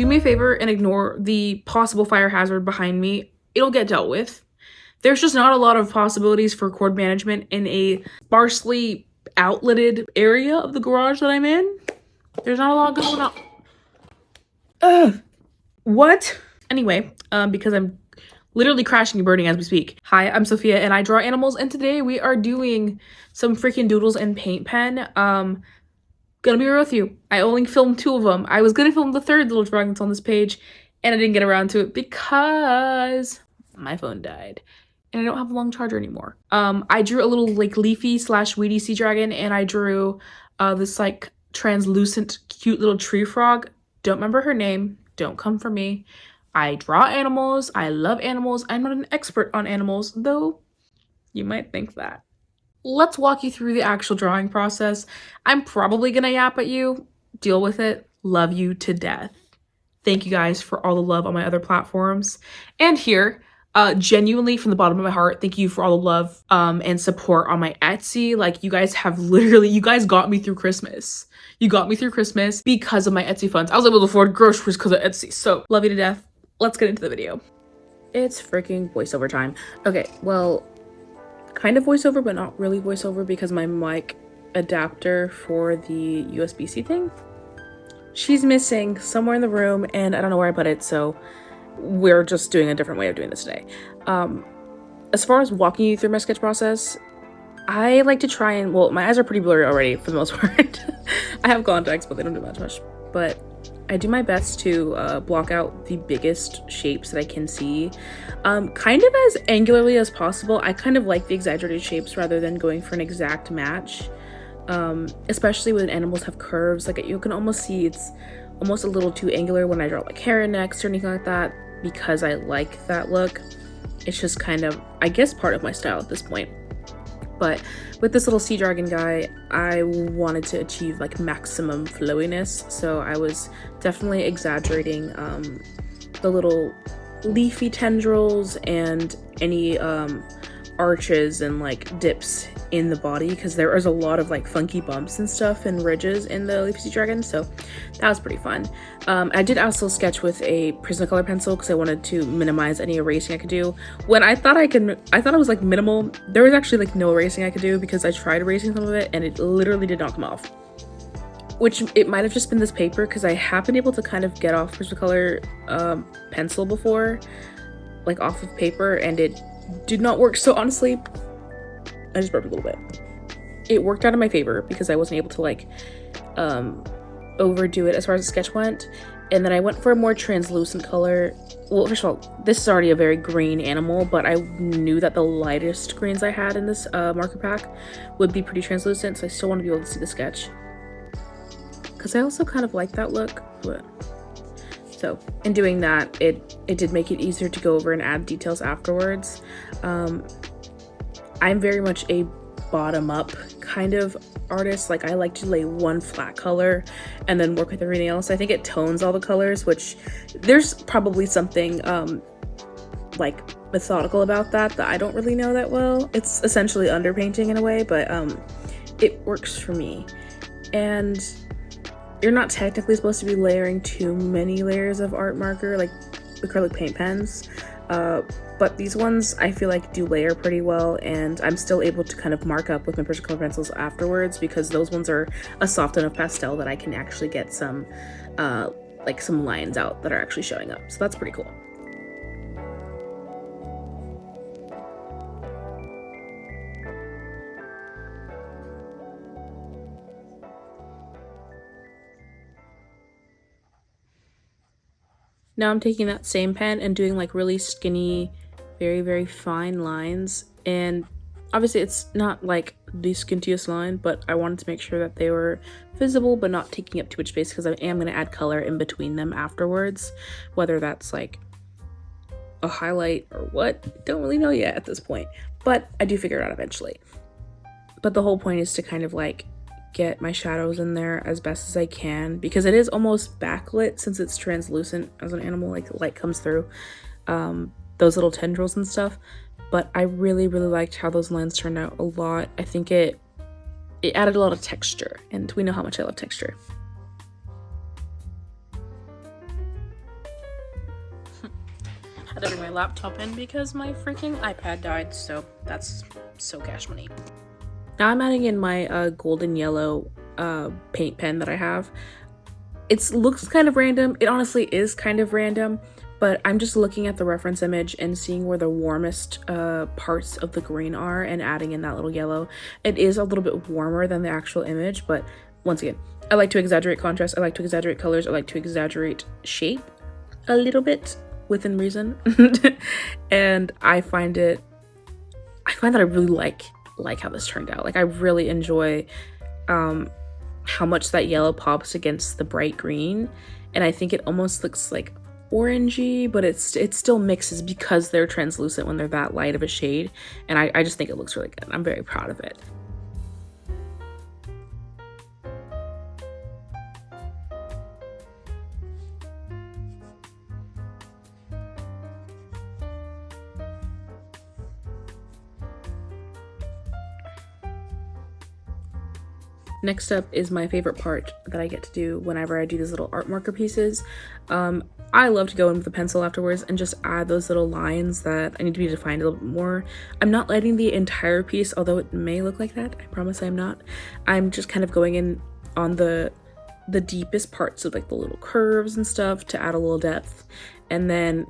do me a favor and ignore the possible fire hazard behind me. It'll get dealt with. There's just not a lot of possibilities for cord management in a sparsely outletted area of the garage that I'm in. There's not a lot going on. Ugh. What? Anyway, because I'm literally crashing and burning as we speak. Hi, I'm Sophia and I draw animals, and today we are doing some freaking doodles in paint pen. Gonna be real with you, I only filmed 2 of them. I was gonna film the 3rd little drawing that's on this page, and I didn't get around to it because my phone died. And I don't have a long charger anymore. I drew a little like leafy / weedy sea dragon, and I drew this like translucent cute little tree frog. Don't remember her name. Don't come for me. I draw animals. I love animals. I'm not an expert on animals, though you might think that. Let's walk you through the actual drawing process. I'm probably gonna yap at you. Deal with it. Love you to death. Thank you guys for all the love on my other platforms. And here, genuinely from the bottom of my heart, thank you for all the love and support on my Etsy. Like, you guys have literally, you guys got me through Christmas. You got me through Christmas because of my Etsy funds. I was able to afford groceries because of Etsy. So love you to death. Let's get into the video. It's freaking voiceover time. Okay, well, kind of voiceover, but not really voiceover because my mic adapter for the USB-C thing, she's missing somewhere in the room and I don't know where I put it. So we're just doing a different way of doing this today. As far as walking you through my sketch process, I like to try and, well, my eyes are pretty blurry already for the most part. I have contacts, but they don't do much. But I do my best to block out the biggest shapes that I can see, kind of as angularly as possible. I kind of like the exaggerated shapes rather than going for an exact match, especially when animals have curves. Like, you can almost see it's almost a little too angular when I draw like hair and necks or anything like that, because I like that look. It's just kind of, I guess, part of my style at this point. But with this little sea dragon guy, I wanted to achieve like maximum flowiness, so I was definitely exaggerating the little leafy tendrils and any arches and like dips in the body, because there was a lot of like funky bumps and stuff and ridges in the leafy sea dragon, so that was pretty fun. I did also sketch with a Prismacolor pencil because I wanted to minimize any erasing I could do. When I thought it was like minimal, there was actually like no erasing I could do because I tried erasing some of it and it literally did not come off. Which it might have just been this paper, because I have been able to kind of get off Prismacolor pencil before, like off of paper, and it did not work. So honestly, I just burped a little bit. It worked out in my favor because I wasn't able to like overdo it as far as the sketch went. And then I went for a more translucent color. Well, first of all, this is already a very green animal, but I knew that the lightest greens I had in this marker pack would be pretty translucent, so I still want to be able to see the sketch, because I also kind of like that look. But so in doing that, it did make it easier to go over and add details afterwards. I'm very much a bottom-up kind of artist. Like, I like to lay one flat color and then work with everything else. I think it tones all the colors, which there's probably something like methodical about that I don't really know that well. It's essentially underpainting in a way, but it works for me. And you're not technically supposed to be layering too many layers of art marker, like acrylic paint pens. But these ones I feel like do layer pretty well, and I'm still able to kind of mark up with my Prismacolor pencils afterwards, because those ones are a soft enough pastel that I can actually get some like some lines out that are actually showing up. So that's pretty cool. Now I'm taking that same pen and doing like really skinny, very, very fine lines. And obviously it's not like the skintiest line, but I wanted to make sure that they were visible but not taking up too much space, because I am going to add color in between them afterwards. Whether that's like a highlight or what, don't really know yet at this point, but I do figure it out eventually. But the whole point is to kind of like get my shadows in there as best as I can, because it is almost backlit since it's translucent as an animal, like light comes through those little tendrils and stuff. But I really liked how those lines turned out a lot. I think it added a lot of texture, and we know how much I love texture. my laptop in because my freaking iPad died, so that's so cash money. Now I'm adding in my golden yellow paint pen that I have. It looks kind of random. It honestly is kind of random, but I'm just looking at the reference image and seeing where the warmest parts of the green are and adding in that little yellow. It is a little bit warmer than the actual image, but once again, I like to exaggerate contrast, I like to exaggerate colors, I like to exaggerate shape a little bit within reason. And I find that I really like how this turned out. Like, I really enjoy how much that yellow pops against the bright green, and I think it almost looks like orangey, but it still mixes because they're translucent when they're that light of a shade, and I just think it looks really good. I'm very proud of it. Next up is my favorite part that I get to do whenever I do these little art marker pieces. I love to go in with a pencil afterwards and just add those little lines that I need to be defined a little bit more. I'm not lighting the entire piece, although it may look like that. I promise I'm not. I'm just kind of going in on the deepest parts of like the little curves and stuff to add a little depth, and then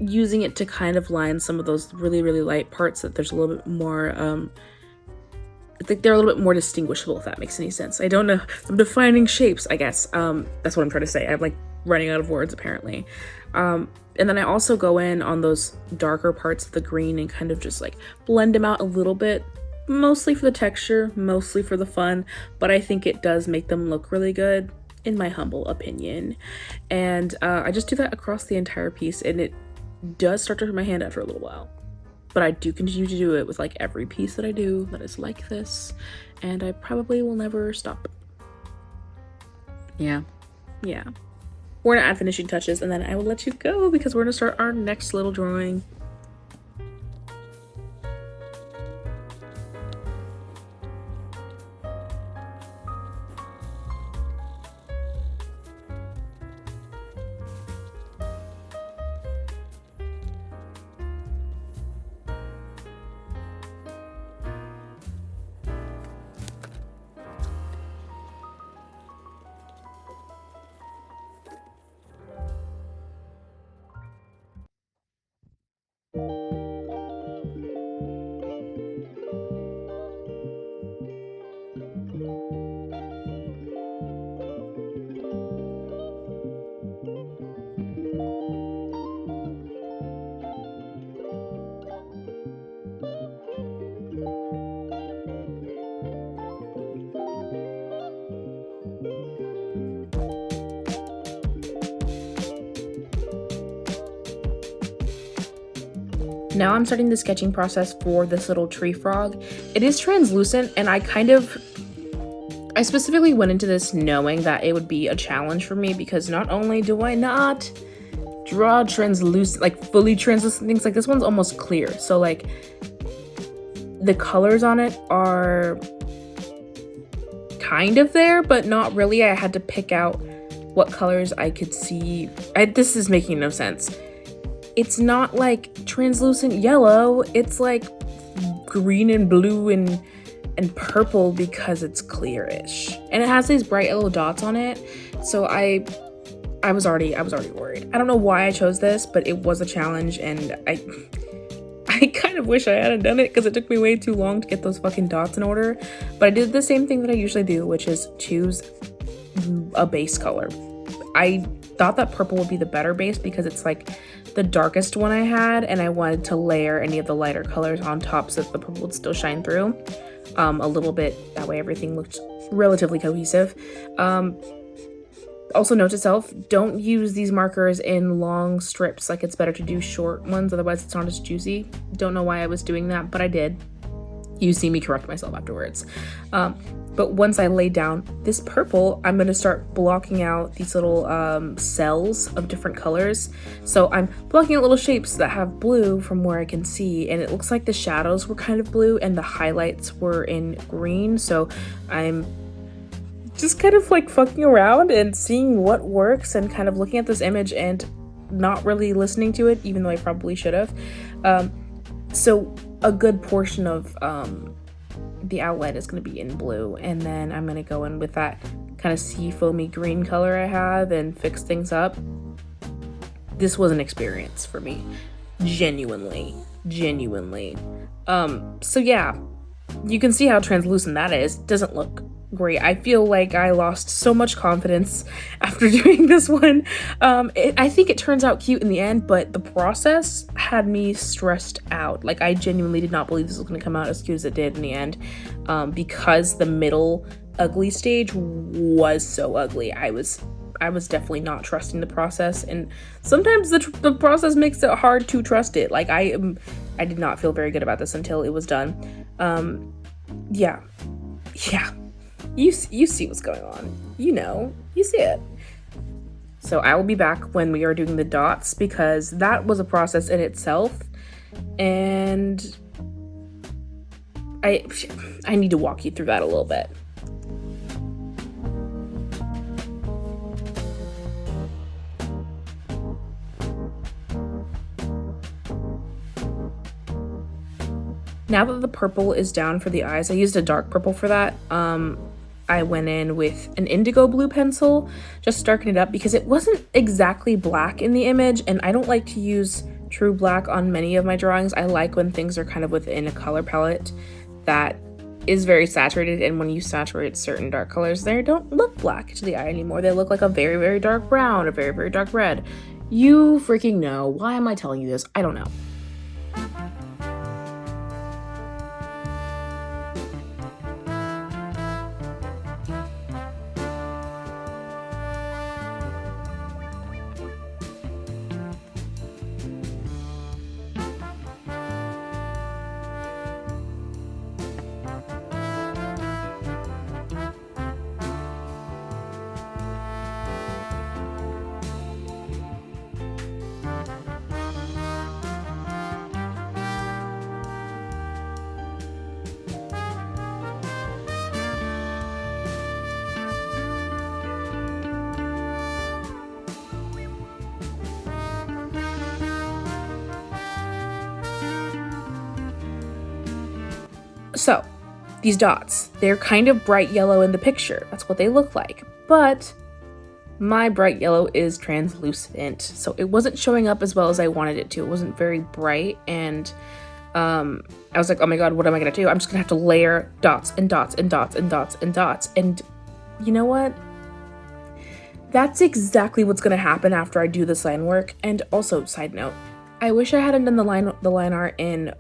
using it to kind of line some of those really, really light parts that there's a little bit more I think they're a little bit more distinguishable, if that makes any sense. I don't know. I'm defining shapes, I guess. That's what I'm trying to say. I'm like running out of words, apparently. And then I also go in on those darker parts of the green and kind of just like blend them out a little bit, mostly for the texture, mostly for the fun, but I think it does make them look really good, in my humble opinion. And I just do that across the entire piece, and it does start to hurt my hand after a little while. But I do continue to do it with like every piece that I do that is like this, and I probably will never stop. Yeah. We're gonna add finishing touches, and then I will let you go because we're gonna start our next little drawing. Now I'm starting the sketching process for this little tree frog. It is translucent, and I specifically went into this knowing that it would be a challenge for me, because not only do I not draw translucent, like fully translucent things, like this one's almost clear. So like the colors on it are kind of there, but not really. I had to pick out what colors I could see. This is making no sense. It's not like translucent yellow, it's like green and blue and purple because it's clearish. And it has these bright yellow dots on it. So I was already worried. I don't know why I chose this, but it was a challenge, and I kind of wish I hadn't done it because it took me way too long to get those fucking dots in order. But I did the same thing that I usually do, which is choose a base color. I thought that purple would be the better base because it's like the darkest one I had, and I wanted to layer any of the lighter colors on top so that the purple would still shine through a little bit. That way everything looked relatively cohesive. Also note to self, don't use these markers in long strips. Like, it's better to do short ones, otherwise it's not as juicy. Don't know why I was doing that, but I did. You see me correct myself afterwards. But once I lay down this purple, I'm going to start blocking out these little cells of different colors. So I'm blocking out little shapes that have blue from where I can see, and it looks like the shadows were kind of blue and the highlights were in green. So I'm just kind of like fucking around and seeing what works and kind of looking at this image and not really listening to it, even though I probably should have. So a good portion of the outlet is going to be in blue, and then I'm going to go in with that kind of sea foamy green color I have and fix things up. This was an experience for me, genuinely. So yeah, you can see how translucent that is. Doesn't look great. I feel like I lost so much confidence after doing this one. I think it turns out cute in the end, but the process had me stressed out. Like, I genuinely did not believe this was going to come out as cute as it did in the end, because the middle ugly stage was so ugly. I was definitely not trusting the process, and sometimes the process makes it hard to trust it. Like, I did not feel very good about this until it was done. Yeah. You see what's going on. You see it. So I will be back when we are doing the dots, because that was a process in itself, and I need to walk you through that a little bit. Now that the purple is down for the eyes, I used a dark purple for that. I went in with an indigo blue pencil, just to darken it up, because it wasn't exactly black in the image, and I don't like to use true black on many of my drawings. I like when things are kind of within a color palette that is very saturated, and when you saturate certain dark colors, they don't look black to the eye anymore. They look like a very, very dark brown, a very, very dark red. You freaking know. Why am I telling you this? I don't know. So, these dots, they're kind of bright yellow in the picture. That's what they look like. But my bright yellow is translucent, so it wasn't showing up as well as I wanted it to. It wasn't very bright, and I was like, oh my god, what am I gonna do? I'm just gonna have to layer dots and dots and dots and dots and dots. And you know what? That's exactly what's gonna happen after I do this line work. And also, side note, I wish I hadn't done the line art in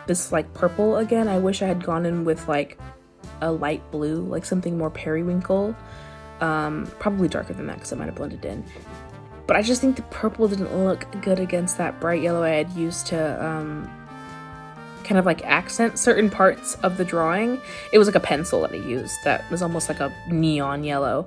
this like purple again. I wish I had gone in with like a light blue, like something more periwinkle. Probably darker than that because it might have blended in. But I just think the purple didn't look good against that bright yellow I had used to kind of like accent certain parts of the drawing. It was like a pencil that I used that was almost like a neon yellow.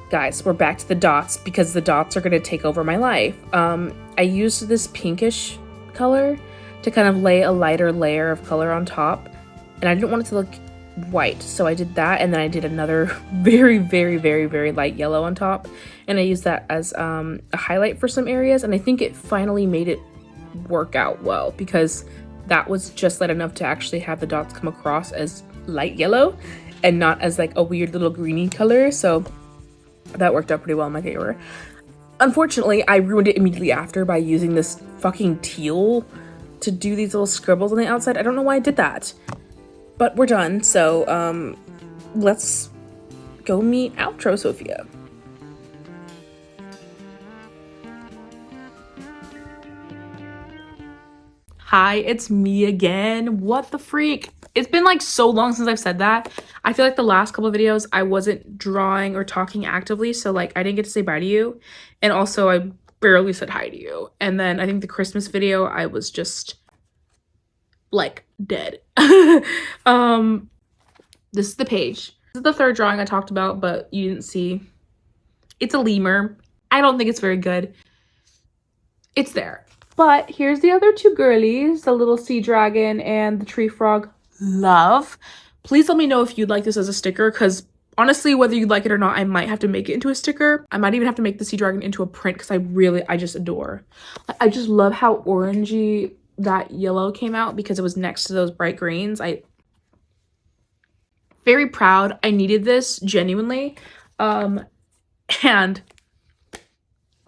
Guys, we're back to the dots because the dots are going to take over my life. I used this pinkish color to kind of lay a lighter layer of color on top, and I didn't want it to look white, so I did that, and then I did another very, very, very, very light yellow on top, and I used that as a highlight for some areas, and I think it finally made it work out well because that was just light enough to actually have the dots come across as light yellow and not as like a weird little greeny color, so that worked out pretty well in my favor. Unfortunately, I ruined it immediately after by using this fucking teal to do these little scribbles on the outside. I don't know why I did that. But we're done, so let's go meet Outro Sophia. Hi, it's me again. What the freak? It's been like so long since I've said that. I feel like the last couple of videos I wasn't drawing or talking actively, so like I didn't get to say bye to you. And also I barely said hi to you. And then I think the Christmas video, I was just like dead. This is the page. This is the third drawing I talked about, but you didn't see. It's a lemur. I don't think it's very good. It's there. But here's the other two girlies, the little sea dragon and the tree frog. Love. Please let me know if you'd like this as a sticker, because honestly, whether you like it or not, I might have to make it into a sticker. I might even have to make the sea dragon into a print, because I just adore. I just love how orangey that yellow came out because it was next to those bright greens. Very proud. I needed this, genuinely. And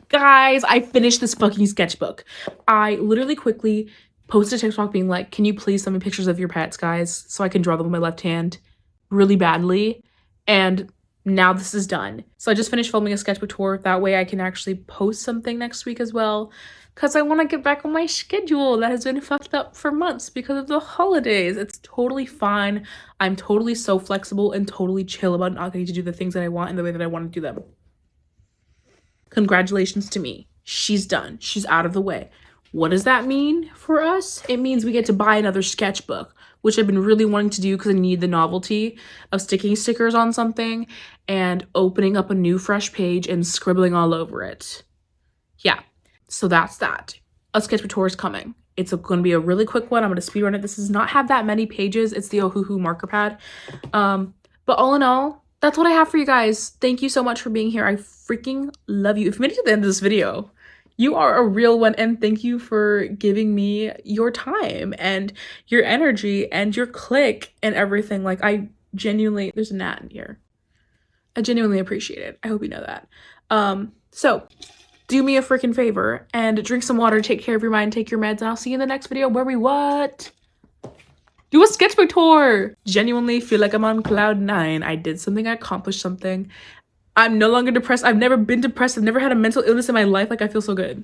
guys, I finished this fucking sketchbook. I literally quickly posted a TikTok being like, can you please send me pictures of your pets, guys, so I can draw them with my left hand really badly. And now this is done. So I just finished filming a sketchbook tour. That way I can actually post something next week as well, because I want to get back on my schedule that has been fucked up for months because of the holidays. It's totally fine. I'm totally so flexible and totally chill about not getting to do the things that I want in the way that I want to do them. Congratulations to me. She's done. She's out of the way. What does that mean for us? It means we get to buy another sketchbook, which I've been really wanting to do because I need the novelty of sticking stickers on something and opening up a new fresh page and scribbling all over it. Yeah, so that's that. A sketchbook tour is coming. It's going to be a really quick one. I'm going to speedrun it. This does not have that many pages. It's the Ohuhu marker pad. But all in all, that's what I have for you guys. Thank you so much for being here. I freaking love you. If you made it to the end of this video, you are a real one, and thank you for giving me your time and your energy and your click and everything. Like, I genuinely, there's a gnat in here. I genuinely appreciate it. I hope you know that. So do me a freaking favor and drink some water, take care of your mind, take your meds, and I'll see you in the next video where we what? Do a sketchbook tour. Genuinely feel like I'm on cloud 9. I did something, I accomplished something. I'm no longer depressed. I've never been depressed. I've never had a mental illness in my life. Like, I feel so good.